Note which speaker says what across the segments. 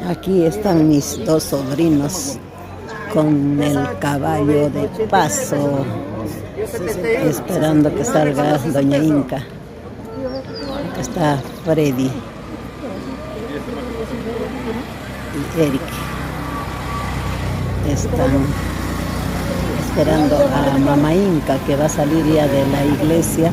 Speaker 1: Aquí están mis dos sobrinos con el caballo de paso, esperando que salga Doña Inca. Acá está Freddy y Eric. Están esperando a Mamá Inca, que va a salir ya de la iglesia.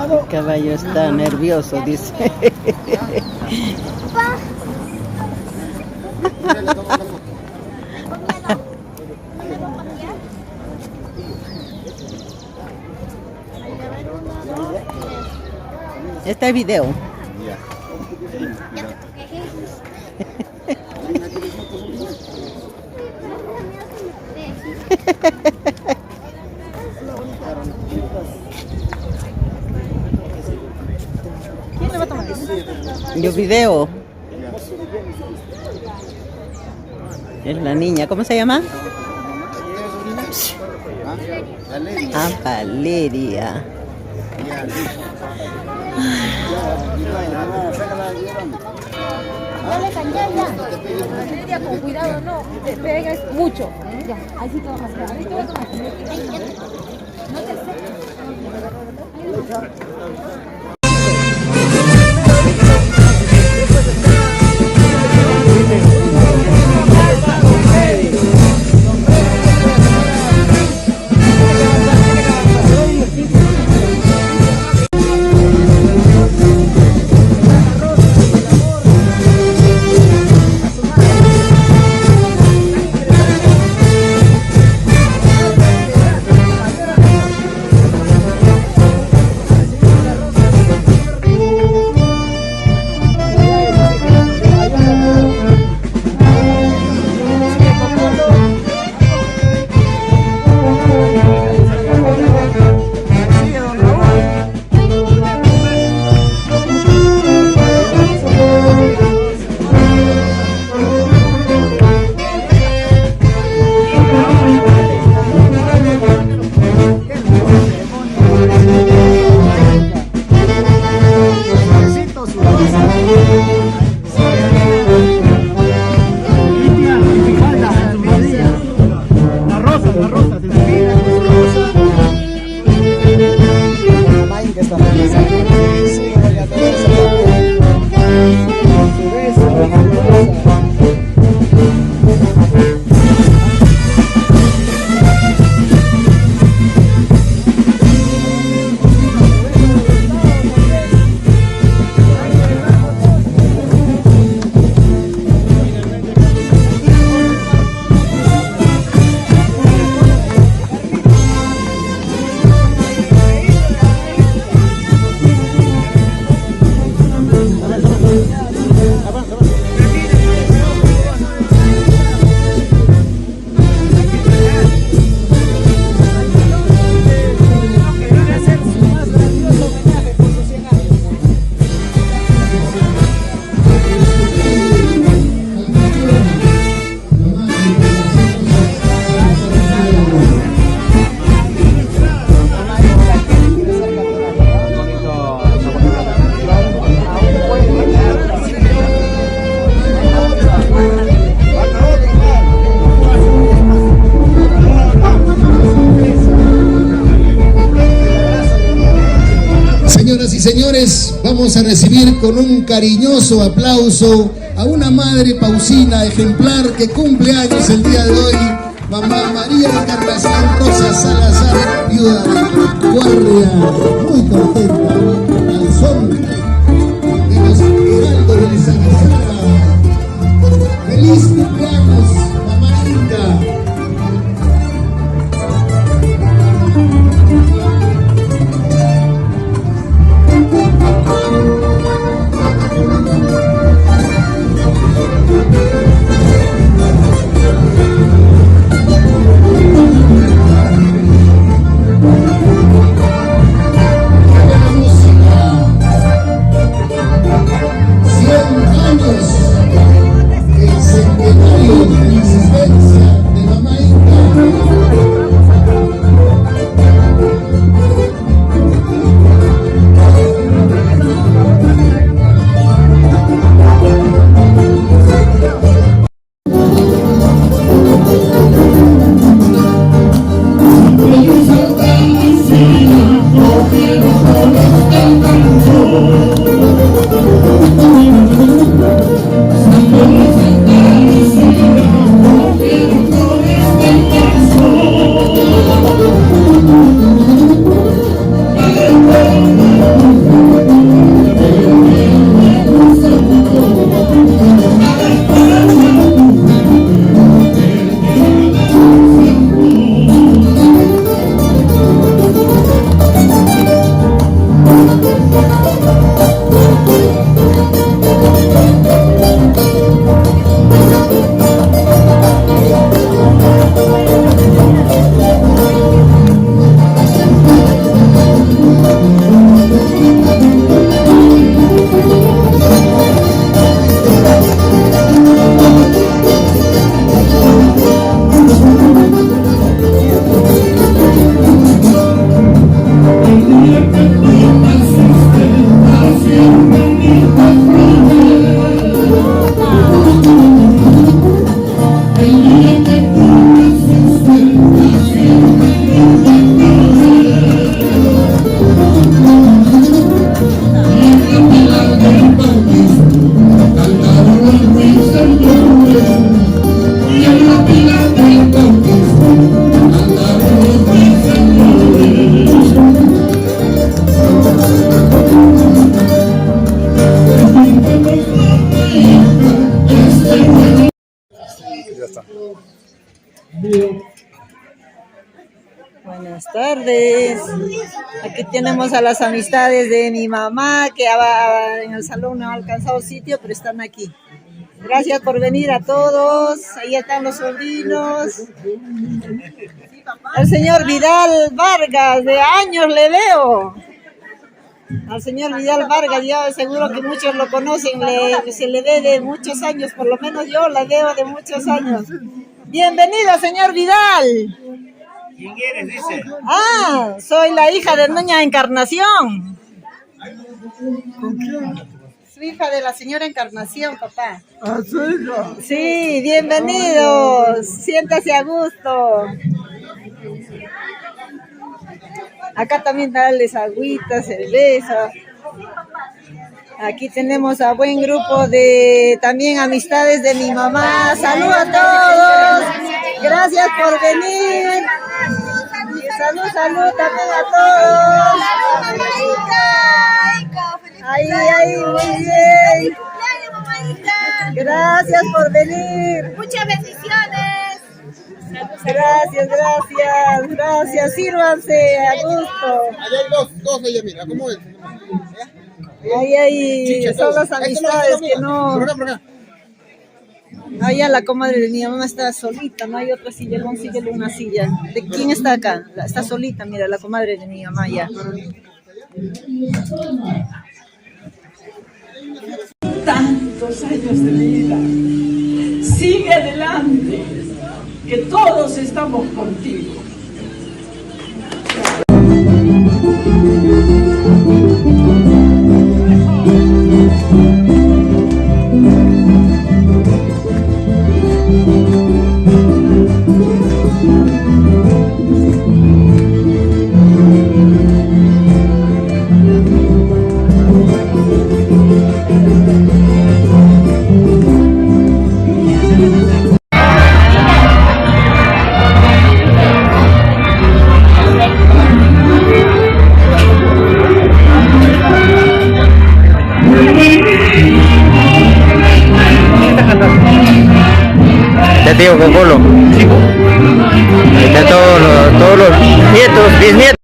Speaker 1: El caballo está nervioso, dice. Este video.
Speaker 2: ¿Quién le va a tomar?
Speaker 1: Yo video. Es la niña, ¿cómo se llama? Ah, Valeria.
Speaker 2: Valeria, con cuidado, no te pegues mucho. Ya, ahí sí te vas a hacer. Ahí te vas a tomar. No te acerques.
Speaker 3: Señores, vamos a recibir con un cariñoso aplauso a una madre pausina ejemplar que cumple años el día de hoy, mamá María Encarnación Rosa Salazar, viuda de Guardia, muy contenta, al son de los heraldos de Salazar. ¡Feliz cumpleaños, mamá Inca! Música.
Speaker 4: Buenas tardes. Aquí tenemos a las amistades de mi mamá que en el salón no ha alcanzado sitio, pero están aquí. Gracias por venir a todos. Ahí están los sobrinos. El señor Vidal Vargas, de años le veo. Al señor Vidal Vargas, yo seguro que muchos lo conocen, se le ve de muchos años, por lo menos yo la veo de muchos años. Bienvenido, señor Vidal.
Speaker 5: ¿Quién eres, dice?
Speaker 4: Ah, soy la hija de doña Encarnación.
Speaker 5: ¿Con quién?
Speaker 4: Su hija de la señora Encarnación, papá.
Speaker 5: ¿Ah, su hija?
Speaker 4: Sí, bienvenidos. Siéntase a gusto. Acá también darles agüita, cerveza. Aquí tenemos a buen grupo de también amistades de mi mamá. ¡Salud a todos! Gracias por venir. Salud, salud también a todos. Ahí, muy bien. Gracias por venir.
Speaker 2: Muchas bendiciones.
Speaker 4: Gracias. Sírvanse a gusto.
Speaker 5: Allá hay dos de ellas, mira, ¿cómo es?
Speaker 4: Ahí son las amistades que no.
Speaker 5: Por acá.
Speaker 4: Allá la comadre de mi mamá está solita, no hay otra silla, consíguele una silla. ¿De quién está acá? Está solita, mira, la comadre de mi mamá ya.
Speaker 6: Tantos años de vida. Sigue adelante, que todos estamos contigo.
Speaker 7: Tío Cocolo, de todos los nietos, bisnietos.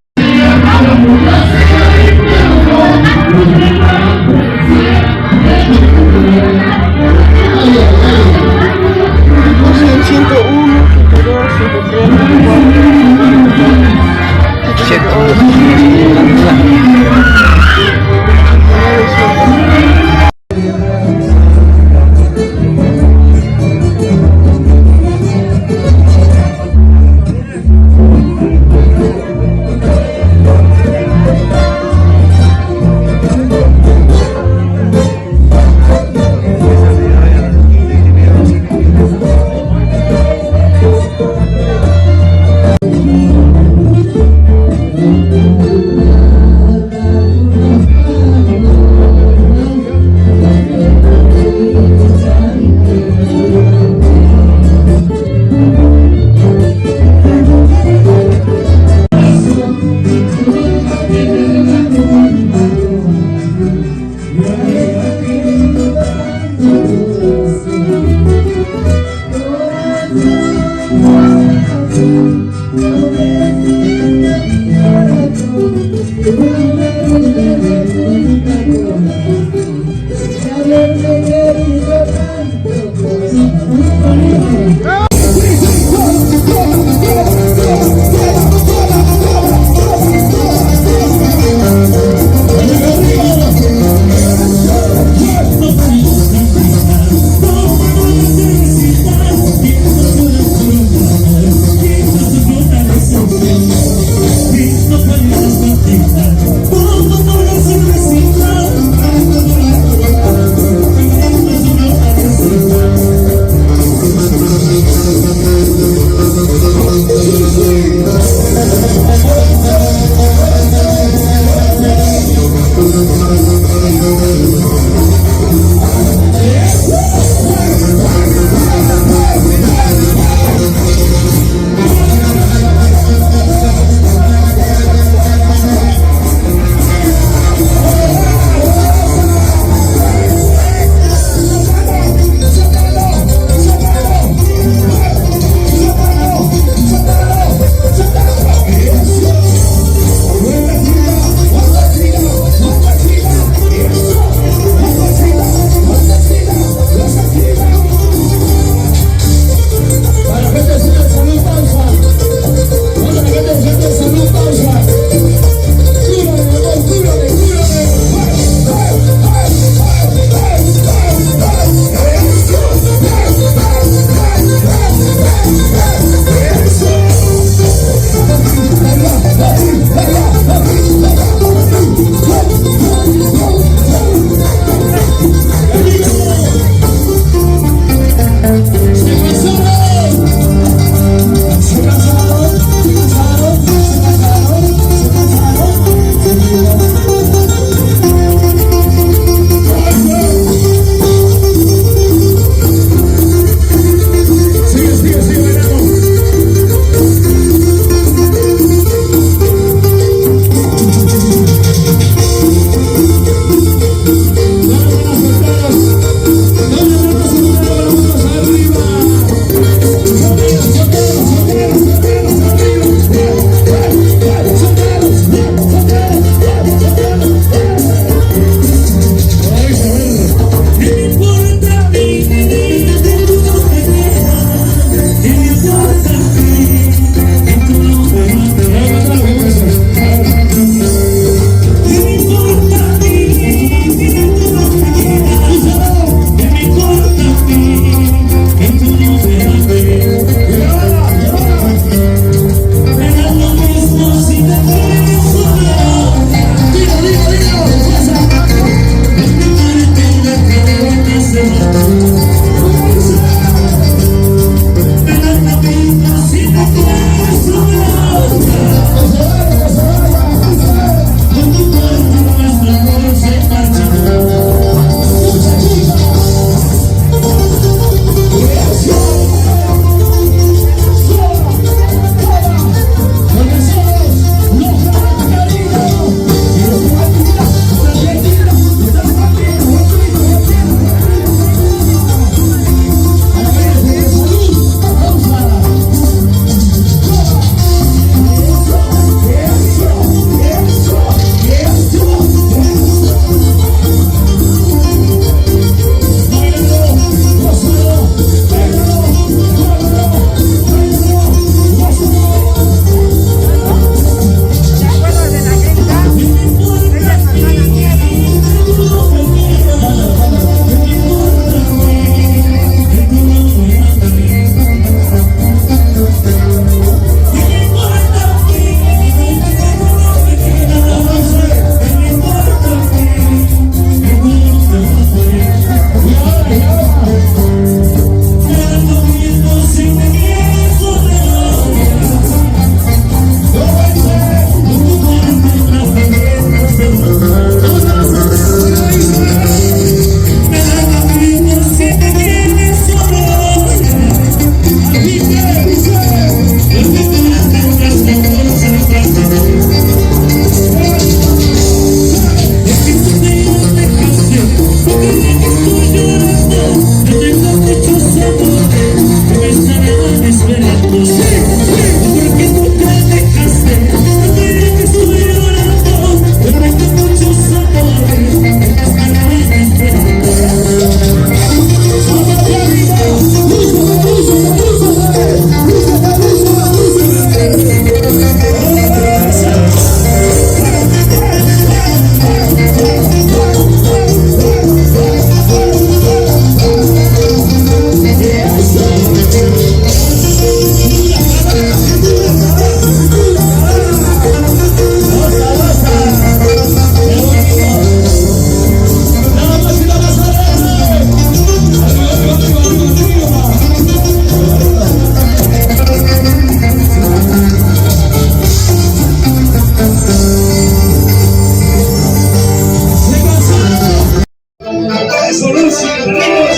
Speaker 3: conoce a todos,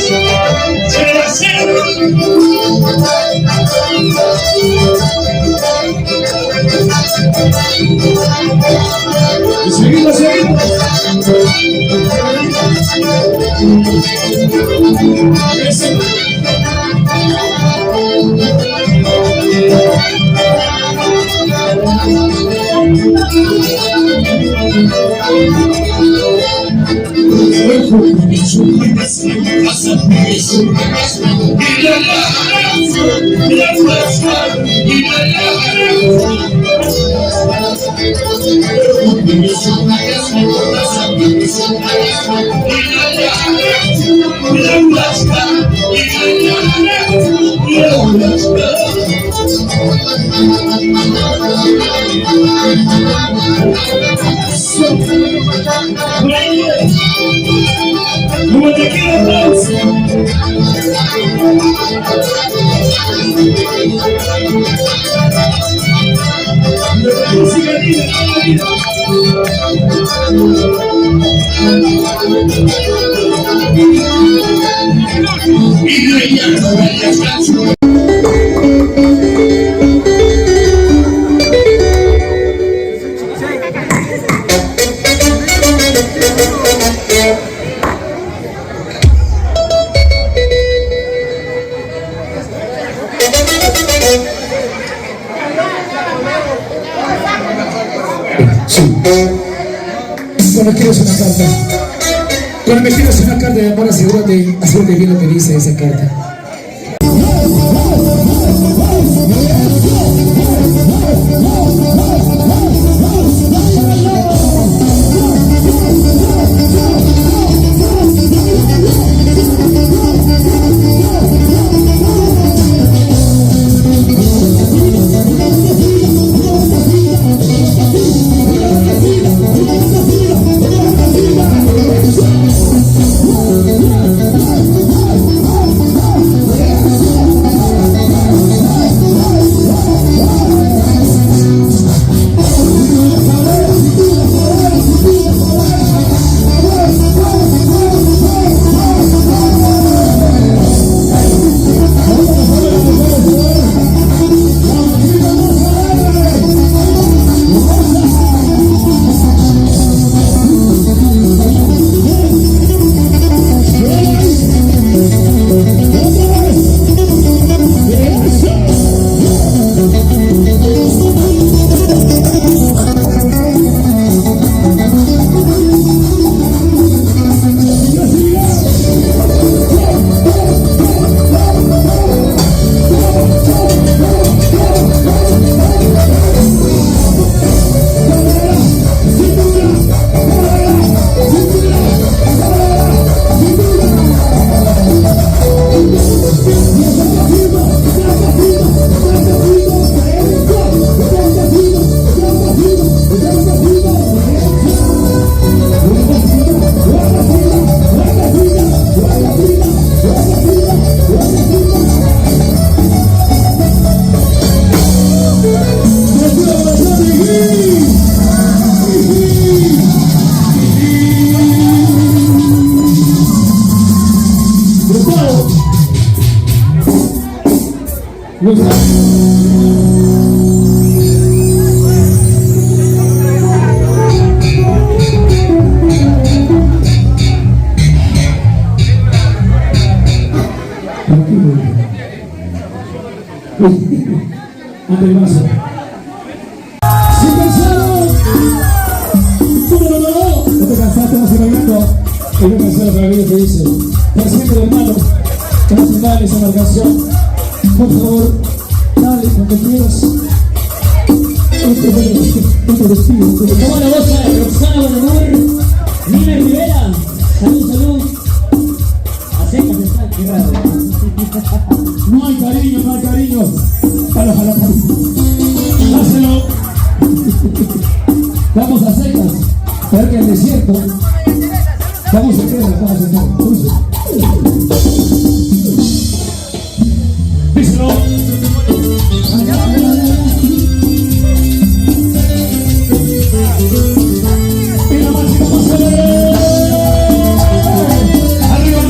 Speaker 3: se la hacemos. Y seguimos, seguimos. Como te quiero, Cuando quieres una carta, cuando me quieres una carta de amor, asegúrate bien lo que dice esa carta. Ante el vaso. ¡Sí cansaron! No te cansaste, no se bailando. Y no cansaron para mí que dice. Presidente hermano, que no se dale esa marcación. Por favor, dale cuando quieras. Este despido.
Speaker 8: Como la voz de Roxana Bonamor, Nina Rivera. Salud, salud. Acércate, está, qué raro.
Speaker 3: No hay cariño. Jala, dáselo. Vamos a secas. Ver que el desierto. Vamos a quedar. Díselo. Y la máxima pasada. Arriba.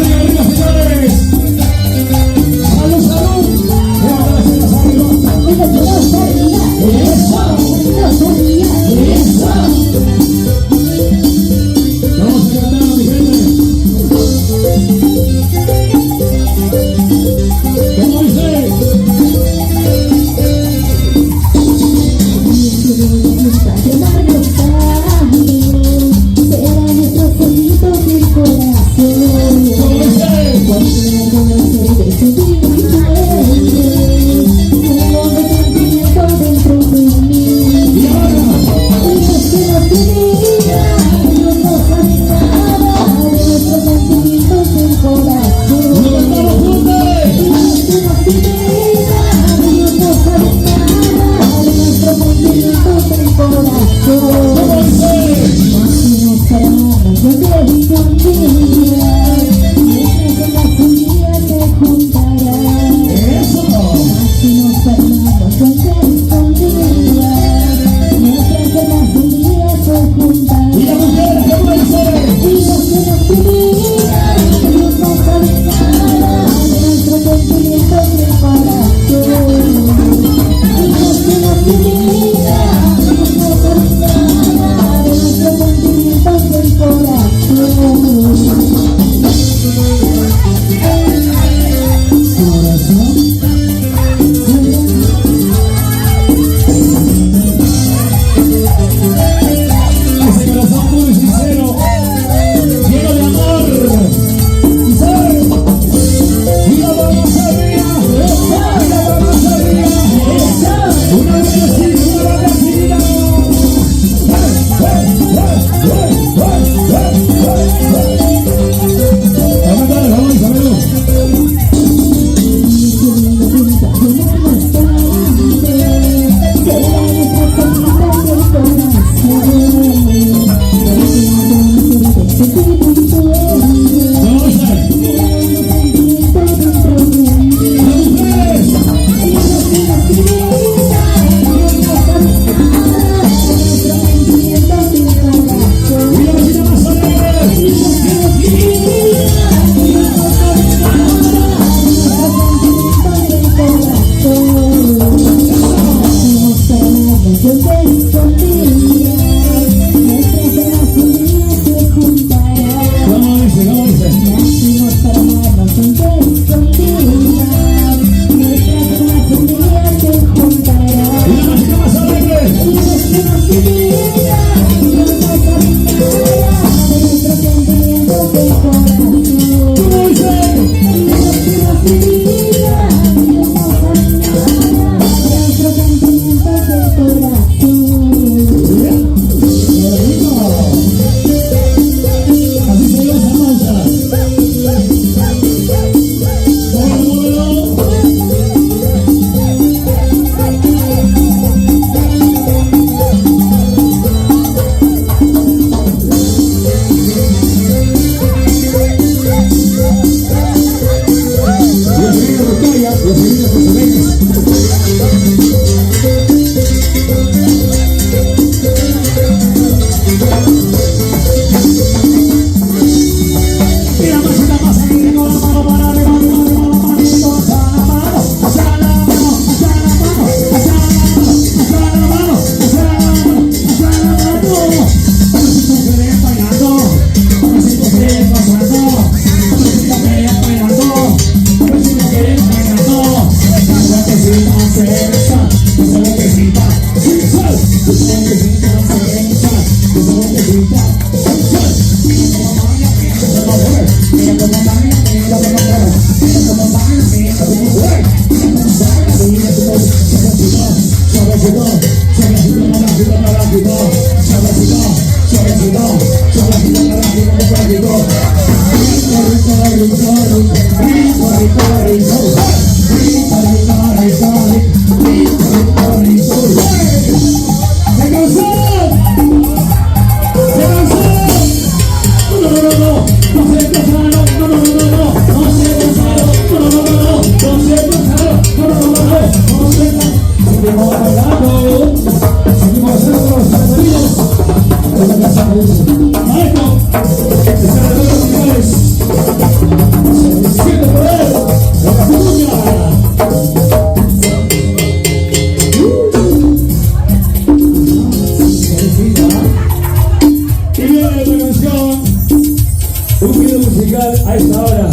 Speaker 8: A esta hora,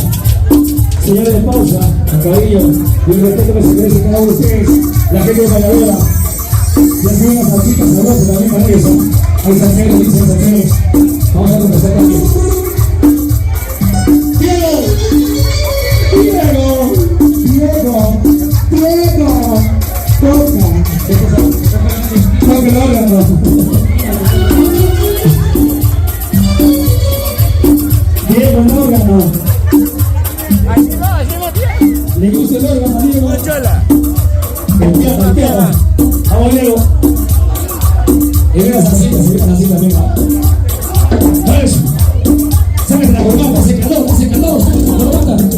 Speaker 8: señores de pausa, a cariño y el respeto que se merece cada uno de ustedes, la gente de Valladolid, y así unas salsitas sabrosas también para eso. Hay santeros, dicen santeros. Vamos a comenzar aquí. Diego, toca. Toca el órgano. Diego, el órgano. ¿Le gusta el órgano, Diego? El piano. Vamos, Diego. Y vean así también. Eso. corbata, hace calor, la corbata.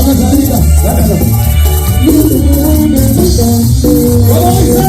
Speaker 8: Vamos, Clarita, dámelo. ¿Cómo dice?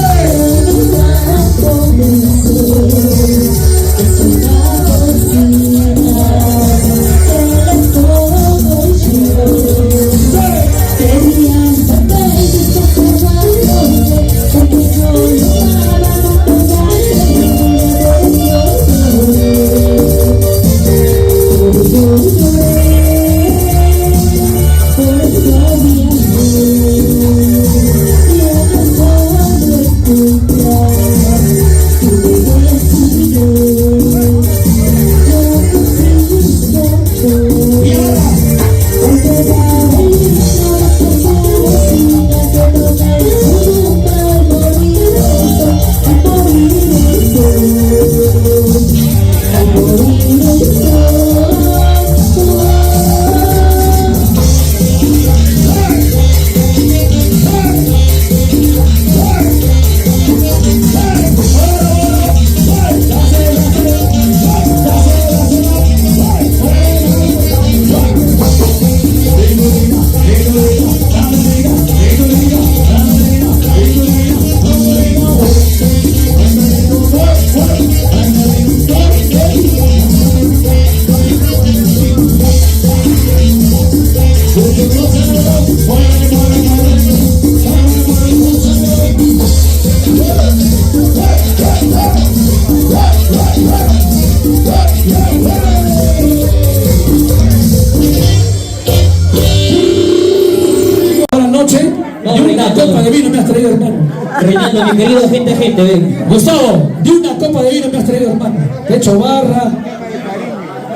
Speaker 8: Copa de vino me has traído, hermano.
Speaker 9: Reinaldo, mi querido gente, ven.
Speaker 8: Gustavo, de una copa de vino me has traído, hermano. Te he hecho barra.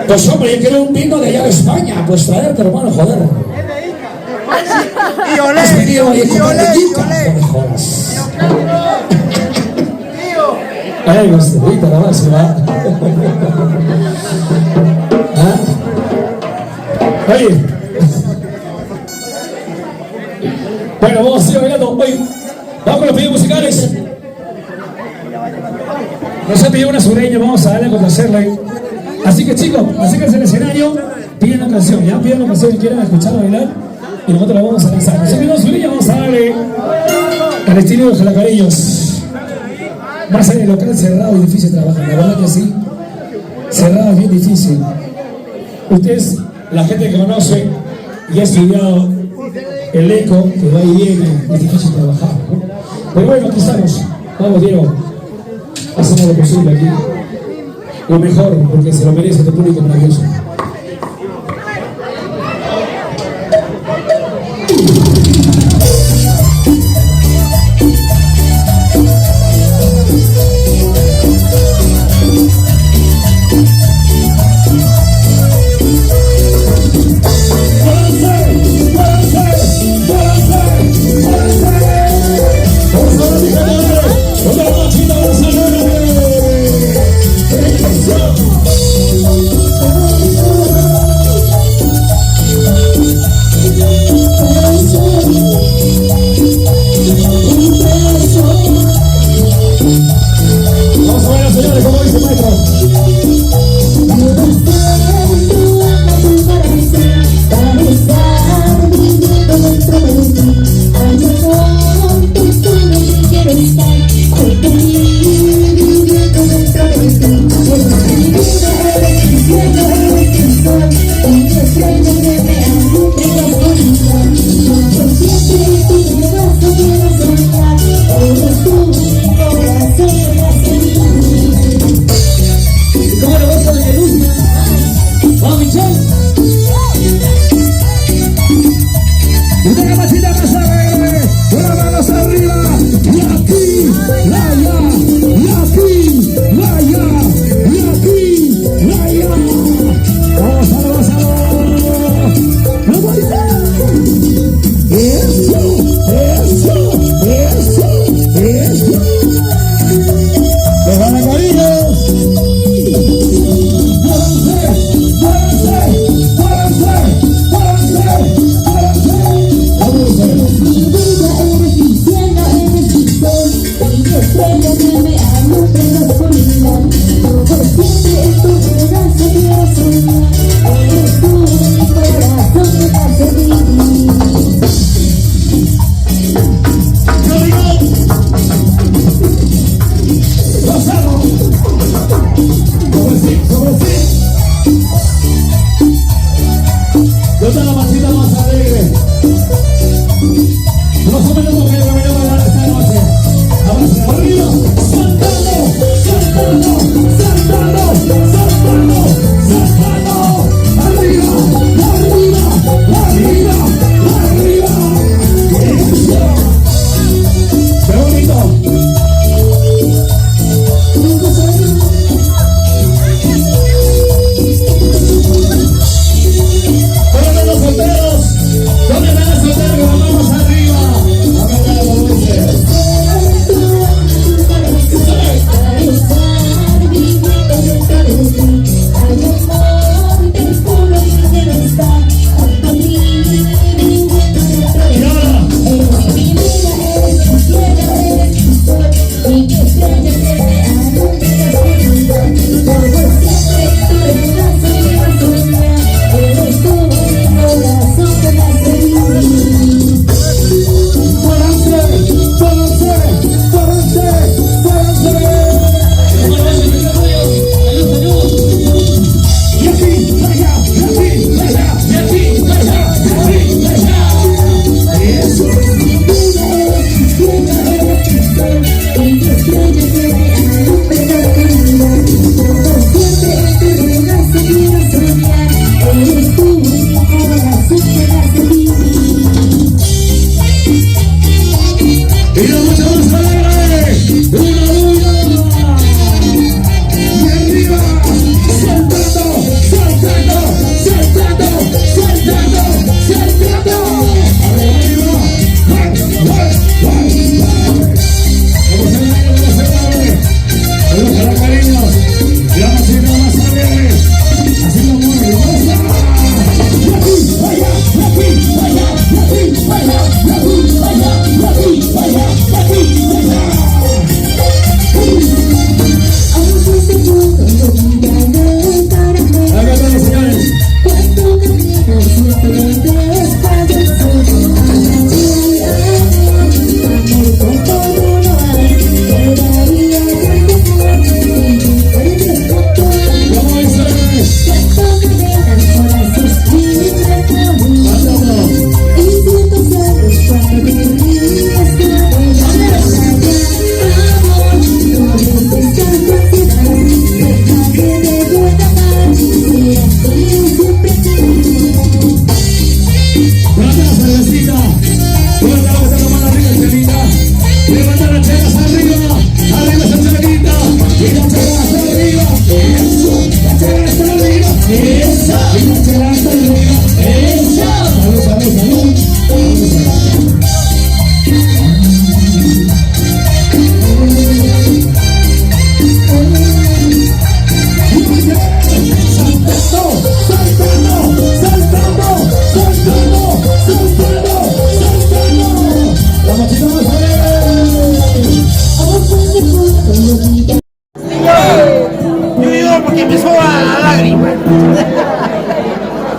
Speaker 8: Pues hombre, yo quiero un vino de allá de España. Pues traerte, hermano, joder.
Speaker 5: Y olé,
Speaker 8: has venido ahí a
Speaker 5: y
Speaker 8: comer
Speaker 5: olé,
Speaker 8: de
Speaker 5: y
Speaker 8: yuca.
Speaker 5: olé.
Speaker 8: No me jodas. Ay, ahorita nada más se va. ¿Ah? Oye. Bueno, vamos a seguir bailando. Oye, vamos con los pedidos musicales. Nos ha pedido una sureña, vamos a darle a conocerla. Así que chicos, acérquense al escenario, piden la canción, ya piden la canción que quieran escuchar, bailar, y nosotros la vamos a lanzar. Nos ha pedido una sureña, vamos a darle al estilo de los jalacarillos. Va a ser el local cerrado y difícil trabajar, la verdad que sí. Cerrado es bien difícil. Ustedes, la gente que conoce y ha estudiado el eco, que va y viene, es difícil trabajar, ¿no? Pero bueno, aquí estamos. Vamos, Diego. Hacemos lo posible aquí. Lo mejor, porque se lo merece este público maravilloso.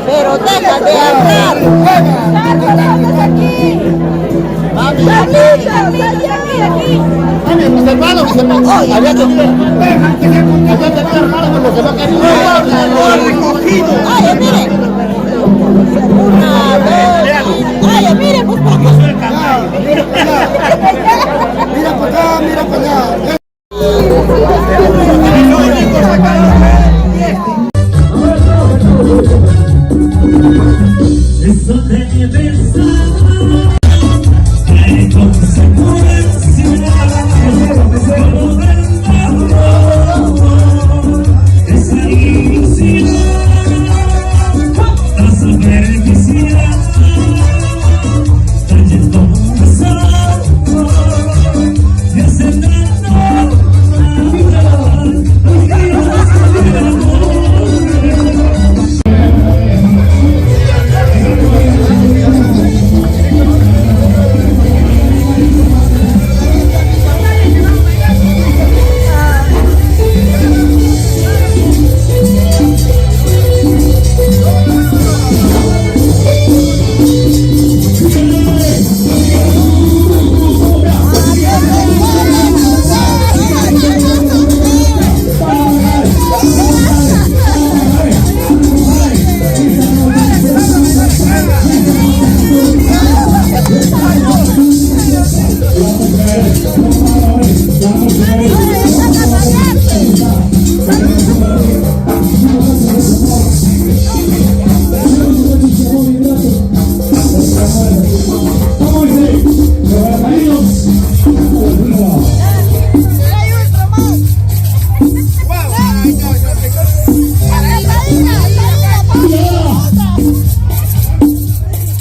Speaker 4: Pero deja de hablar.
Speaker 5: Mis hermanos, había tenido hermanos como que no querían.
Speaker 4: Oye, miren. Una, dos. Oye, miren, pues poco.
Speaker 5: Mira para acá, mira para allá.
Speaker 8: Eso de besar, hay consecuencias, como del amor, esa ilusión, la superficial, trayendo un beso, y ese trato, los días del amor.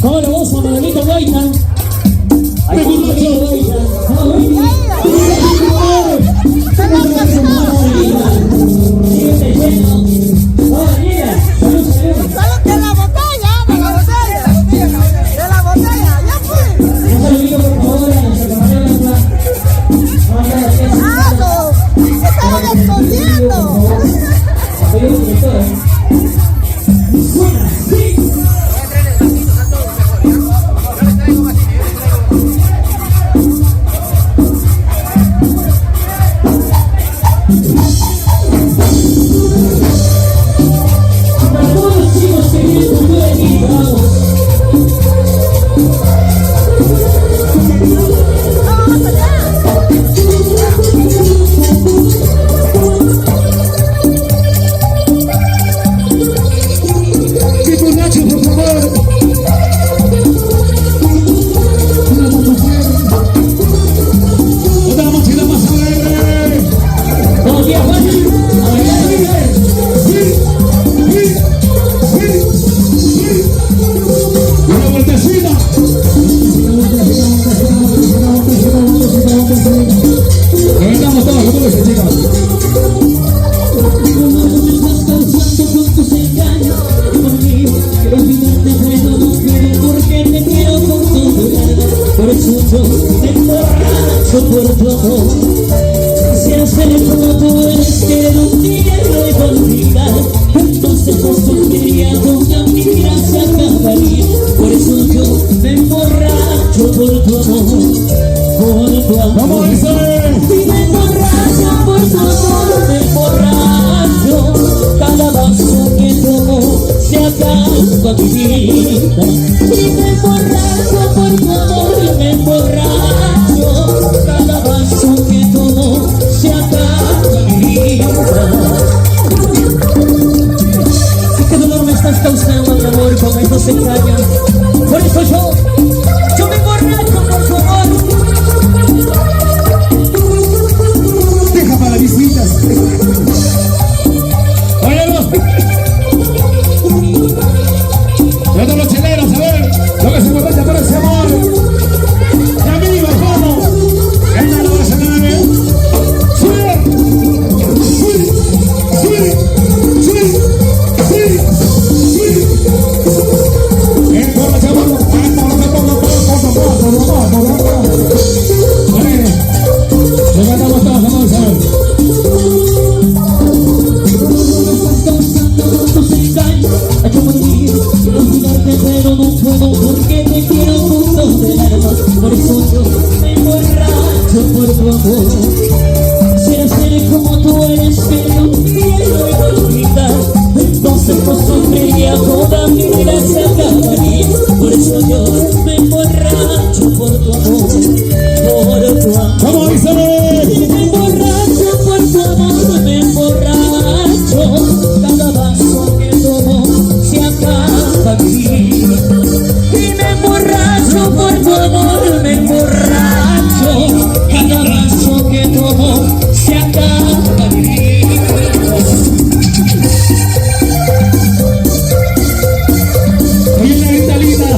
Speaker 8: Ahora vos a Manuelito Guaita. Ahí está Manuelito Guaita. Siete lleno. Ahora mira, salud, salud.
Speaker 4: ¡Salud de la botella! ¡De la botella! ¡De la botella! ¡Ya fue!
Speaker 8: Un saludito por favor a nuestra camarera.
Speaker 4: ¡Estaban escondiendo!
Speaker 8: Suena, sí. Para todos los chicos que vienen con todo aquí, vamos.
Speaker 3: Tipo Nacho, por favor. Otra mochila más alegre.
Speaker 8: Todos los días, Juan. A bailar,
Speaker 3: Sí, sí, sí, sí. Una vueltecita. Reventamos todos, ¿cómo dice, chicos?
Speaker 8: Por eso yo me emborracho por tu amor. Quisiera ser como tú eres, que no quiero olvidar. Entonces no sufriría, toda mi vida se acabaría. Por eso yo me emborracho por tu amor. Por tu amor.
Speaker 3: ¿Cómo dice?
Speaker 8: Y me emborracho por tu amor, me emborracho. Cada vaso que tomo se acaba mi vida. Y me emborracho por tu amor, me emborracho. Cada vaso que tomo se acaba mi vida. ¿Qué dolor me estás causando, mi amor, con estos engaños? Por eso yo me emborracho por tu amor.
Speaker 3: Deja para visitas. Oye, no. Todos los cheleros, a ver, lo que se conecta por ese amor. De amigos, ¿cómo? Esta no va a ser nada. ¡Sube! ¡Sube! ¡Sube! ¡Sube! ¡Sube! ¡Sube! Emborrachamos. Oye, levantamos todos, vamos a ver.
Speaker 8: Tus engaños, hay que morir, olvidarte, pero no puedo porque te quiero junto del alma. Por eso yo me emborracho por tu amor. Quisiera ser como tú eres, pero quiero olvidar. Entonces no sufriría, toda mi vida se acabaría. Por eso yo me emborracho por tu amor, por tu amor.
Speaker 3: ¿Cómo dice?
Speaker 8: Me emborracho por tu amor, me emborracho. Cada vaso que tomo se acaba mi vida. Y me emborracho por tu amor, me emborracho. Cada vaso que tomo se acaba mi vida.
Speaker 3: Oye, la Vitalita.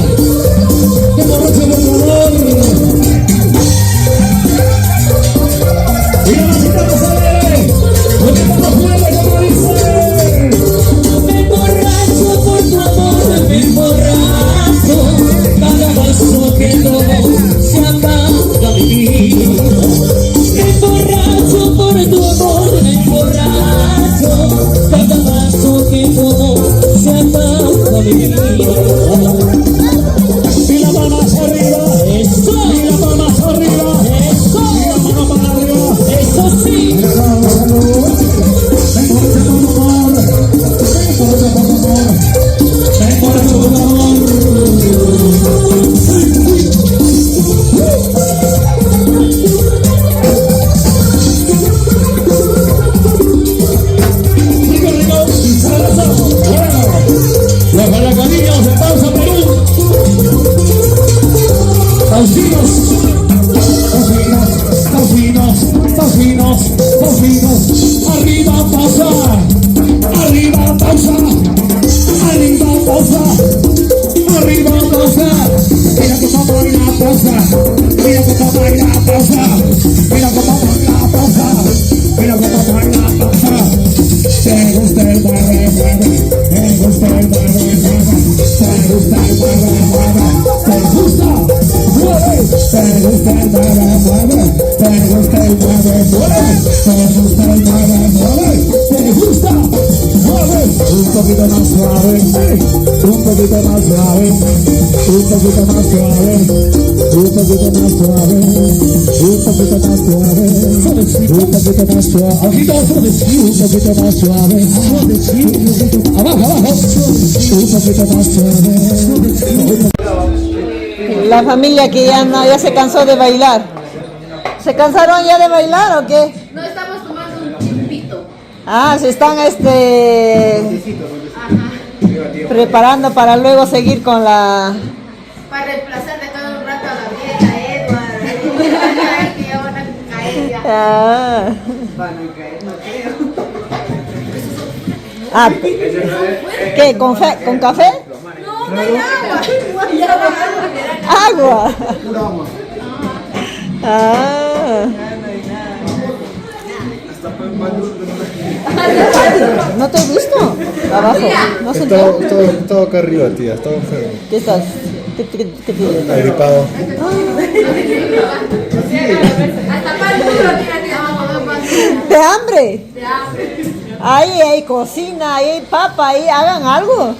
Speaker 8: te gusta el mueve, mueve, te gusta el mueve, mueve, te gusta el mueve, mueve, te gusta, mueve, un poquito más suave, un poquito más suave, un poquito más suave, un poquito más suave, un poquito más suave, un poquito más suave, ojito, un poquito más suave, abajo, abajo, un poquito más suave.
Speaker 4: La familia que ya se cansó de bailar. ¿Se cansaron ya de bailar o qué?
Speaker 2: No, estamos tomando un tiempito.
Speaker 4: Ah, se están preparando para luego seguir con la...
Speaker 2: Para reemplazar de cada un rato a la vieja, Edward. Que ya van a caer ya.
Speaker 4: Ah. Ah, ¿qué? ¿Con café?
Speaker 2: No, no hay agua.
Speaker 4: Agua. Ah. ¿No te he visto? Abajo. ¿No se entiende?
Speaker 10: Todo acá arriba, tía, todo enfermo.
Speaker 4: ¿Qué estás? ¿Qué tienes?
Speaker 10: Agripado.
Speaker 2: Hasta para el culo, tía,
Speaker 4: ¿De hambre?
Speaker 2: de hambre.
Speaker 4: Ahí hay cocina, ahí hay papa, ahí hagan algo.